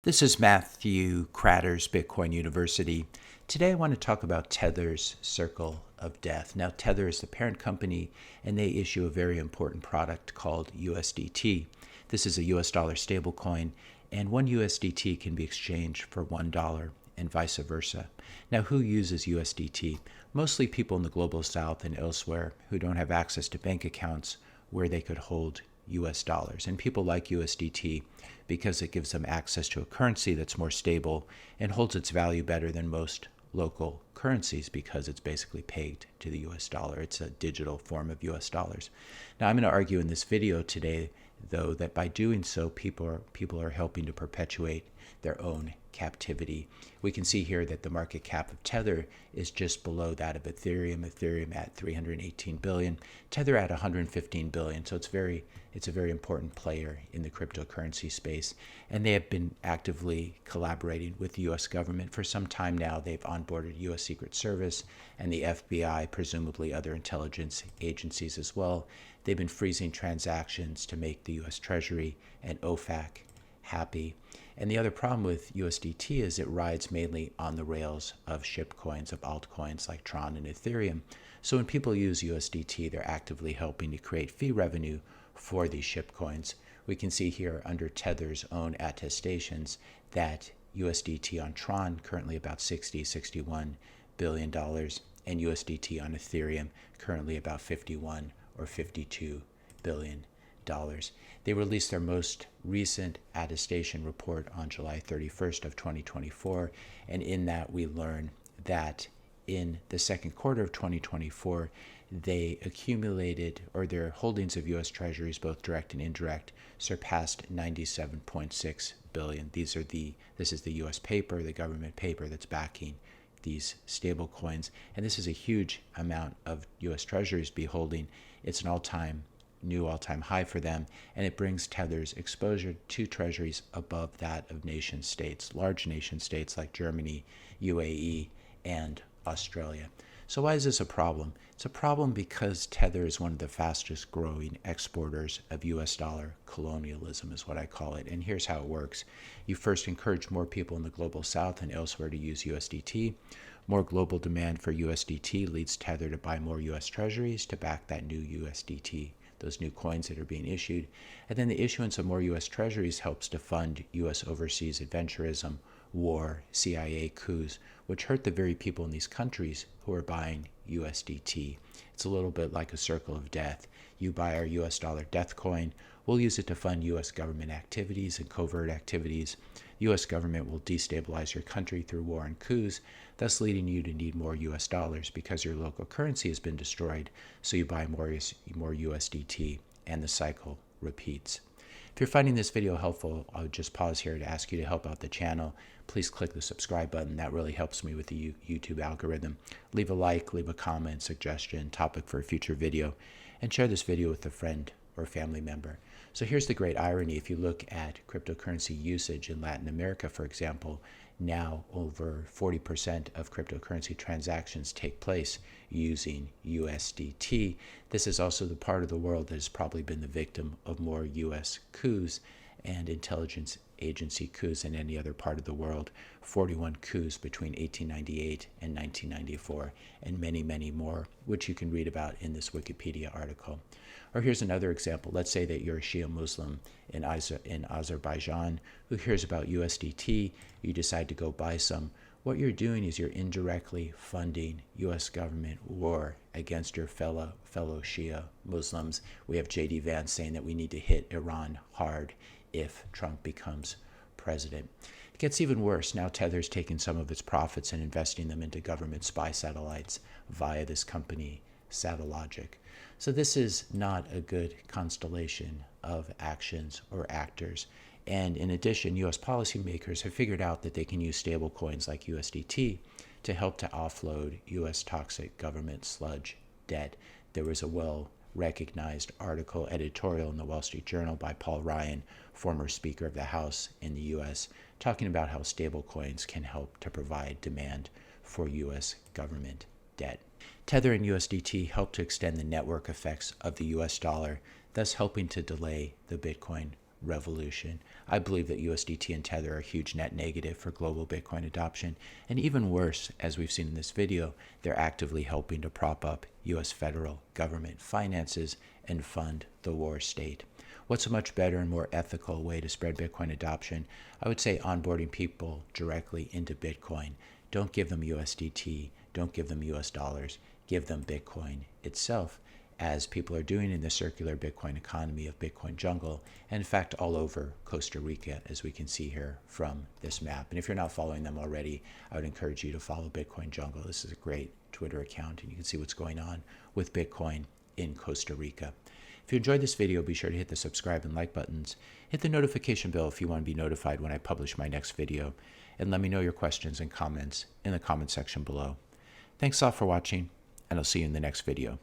This is Matthew Kratter's Bitcoin University. Today I want to talk about Tether's Circle of Death. Now, Tether is the parent company, and they issue a very important product called USDT. This is a US dollar stablecoin, and one USDT can be exchanged for $1 and vice versa. Now, who uses USDT? Mostly people in the global south and elsewhere who don't have access to bank accounts where they could hold US dollars. And people like USDT because it gives them access to a currency that's more stable and holds its value better than most local currencies because it's basically pegged to the US dollar. It's a digital form of US dollars. Now, I'm going to argue in this video today, though, that by doing so, people are helping to perpetuate their own captivity. We can see here that the market cap of Tether is just below that of Ethereum. Ethereum at 318 billion, Tether at 115 billion. So it's a very important player in the cryptocurrency space, and they have been actively collaborating with the US government for some time now. They've onboarded US Secret Service and the FBI, presumably other intelligence agencies as well. They've been freezing transactions to make the US Treasury and OFAC happy. And the other problem with USDT is it rides mainly on the rails of shitcoins, of altcoins like Tron and Ethereum. So when people use USDT, they're actively helping to create fee revenue for these shitcoins. We can see here under Tether's own attestations that USDT on Tron currently about $61 billion, and USDT on Ethereum currently about 51 or 52 billion dollars. They released their most recent attestation report on July 31st of 2024, and in that we learn that in the second quarter of 2024, they accumulated, or their holdings of US Treasuries, both direct and indirect, surpassed 97.6 billion. This is the US paper, the government paper that's backing these stable coins, and this is a huge amount of US Treasuries be holding. It's an new all-time high for them, and it brings Tether's exposure to treasuries above that of nation states, large nation states like Germany, UAE, and Australia. So why is this a problem? It's a problem because Tether is one of the fastest growing exporters of US dollar colonialism, is what I call it. And here's how it works. You first encourage more people in the global south and elsewhere to use USDT. More global demand for USDT leads Tether to buy more US Treasuries to back that new USDT, those new coins that are being issued. And then the issuance of more US Treasuries helps to fund US overseas adventurism, war, CIA coups, which hurt the very people in these countries who are buying USDT. It's a little bit like a circle of death. You buy our US dollar deathcoin, we'll use it to fund US government activities and covert activities. The US government will destabilize your country through war and coups, thus leading you to need more US dollars because your local currency has been destroyed, so you buy more USDT, and the cycle repeats. If you're finding this video helpful, I would just pause here to ask you to help out the channel. Please click the subscribe button. That really helps me with the YouTube algorithm. Leave a like, leave a comment, suggestion, topic for a future video, and share this video with a friend or family member. So here's the great irony. If you look at cryptocurrency usage in Latin America, for example, now over 40% of cryptocurrency transactions take place using USDT. This is also the part of the world that has probably been the victim of more US coups and intelligence agency coups than any other part of the world. 41 coups between 1898 and 1994, and many, many more, which you can read about in this Wikipedia article. Or here's another example. Let's say that you're a Shia Muslim in Azerbaijan who hears about USDT. You decide to go buy some. What you're doing is you're indirectly funding U.S. government war against your fellow Shia Muslims. We have J.D. Vance saying that we need to hit Iran hard if Trump becomes president. It gets even worse. Now Tether's taking some of its profits and investing them into government spy satellites via this company, Satellogic. So this is not a good constellation of actions or actors. And in addition, U.S. policymakers have figured out that they can use stable coins like USDT to help to offload U.S. toxic government sludge debt. There was a well-recognized editorial in the Wall Street Journal by Paul Ryan, former Speaker of the House in the U.S., talking about how stable coins can help to provide demand for U.S. government debt. Tether and USDT help to extend the network effects of the US dollar, thus helping to delay the Bitcoin revolution. I believe that USDT and Tether are a huge net negative for global Bitcoin adoption. And even worse, as we've seen in this video, they're actively helping to prop up US federal government finances and fund the war state. What's a much better and more ethical way to spread Bitcoin adoption? I would say onboarding people directly into Bitcoin. Don't give them USDT. Don't give them US dollars. Give them Bitcoin itself, as people are doing in the circular Bitcoin economy of Bitcoin jungle, and in fact all over Costa Rica, as we can see here from this map. And if you're not following them already, I would encourage you to follow Bitcoin jungle. This is a great Twitter account, and you can see what's going on with Bitcoin in Costa Rica. If you enjoyed this video, be sure to hit the subscribe and like buttons. Hit the notification bell if you want to be notified when I publish my next video. And let me know your questions and comments in the comment section below. Thanks all for watching, and I'll see you in the next video.